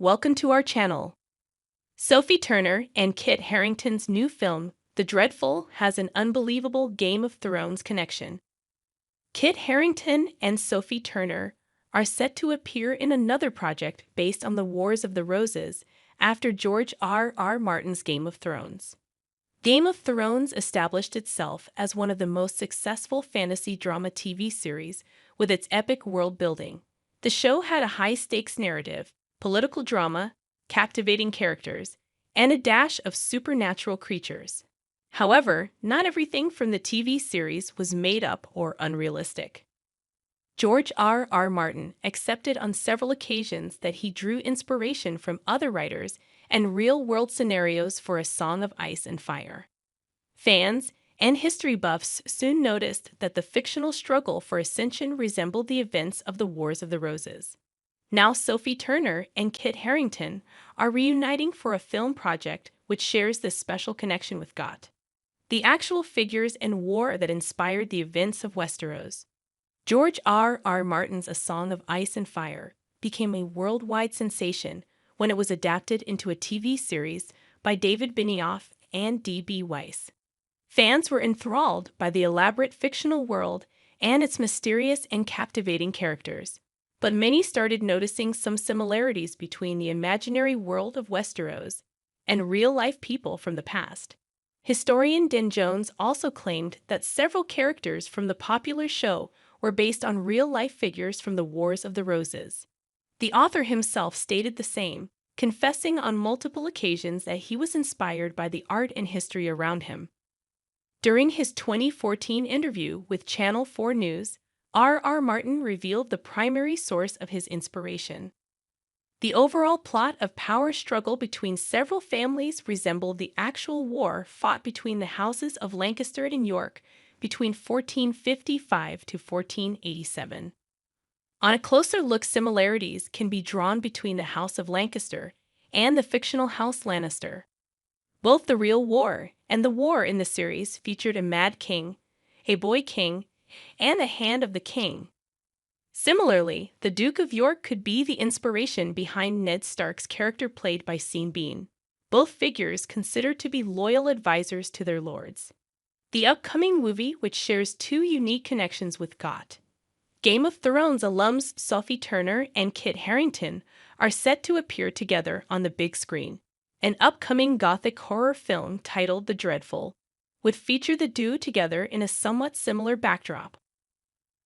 welcome to our channel. Sophie Turner and Kit Harington's new film, The Dreadful, has an unbelievable Game of Thrones connection. Kit Harington and Sophie Turner are set to appear in another project based on the Wars of the Roses after George R.R. Martin's Game of Thrones. Game of Thrones established itself as one of the most successful fantasy drama TV series with its epic world building. The show had a high-stakes narrative, political drama, captivating characters, and a dash of supernatural creatures. However, not everything from the TV series was made up or unrealistic. George R.R. Martin accepted on several occasions that he drew inspiration from other writers and real-world scenarios for A Song of Ice and Fire. Fans and history buffs soon noticed that the fictional struggle for ascension resembled the events of the Wars of the Roses. Now Sophie Turner and Kit Harington are reuniting for a film project which shares this special connection with Gothic, the actual figures and war that inspired the events of Westeros. George R.R. Martin's A Song of Ice and Fire became a worldwide sensation when it was adapted into a TV series by David Benioff and D.B. Weiss. Fans were enthralled by the elaborate fictional world and its mysterious and captivating characters. But many started noticing some similarities between the imaginary world of Westeros and real-life people from the past. Historian Den Jones also claimed that several characters from the popular show were based on real-life figures from the Wars of the Roses. The author himself stated the same, confessing on multiple occasions that he was inspired by the art and history around him. During his 2014 interview with Channel 4 News, R.R. Martin revealed the primary source of his inspiration. The overall plot of power struggle between several families resembled the actual war fought between the houses of Lancaster and York between 1455 to 1487. On a closer look, similarities can be drawn between the House of Lancaster and the fictional House Lannister. Both the real war and the war in the series featured a mad king, a boy king, and a hand of the king. Similarly, the Duke of York could be the inspiration behind Ned Stark's character played by Sean Bean, both figures considered to be loyal advisors to their lords. The upcoming movie, which shares two unique connections with Gothic, Game of Thrones alums Sophie Turner and Kit Harington are set to appear together on the big screen. An upcoming Gothic horror film titled The Dreadful would feature the duo together in a somewhat similar backdrop.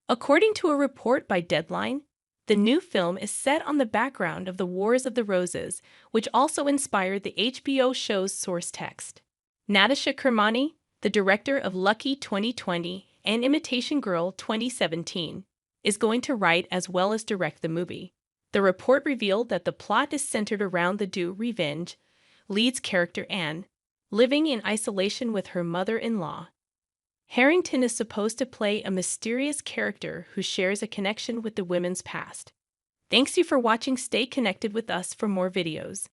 According to a report by Deadline, the new film is set on the background of the Wars of the Roses, which also inspired the HBO show's source text. Natasha Kermani, the director of Lucky 2020 and Imitation Girl 2017, is going to write as well as direct the movie. The report revealed that the plot is centered around the duo Revenge, leads character Anne, living in isolation with her mother-in-law. Harington is supposed to play a mysterious character who shares a connection with the women's past. Thanks you for watching. Stay connected with us for more videos.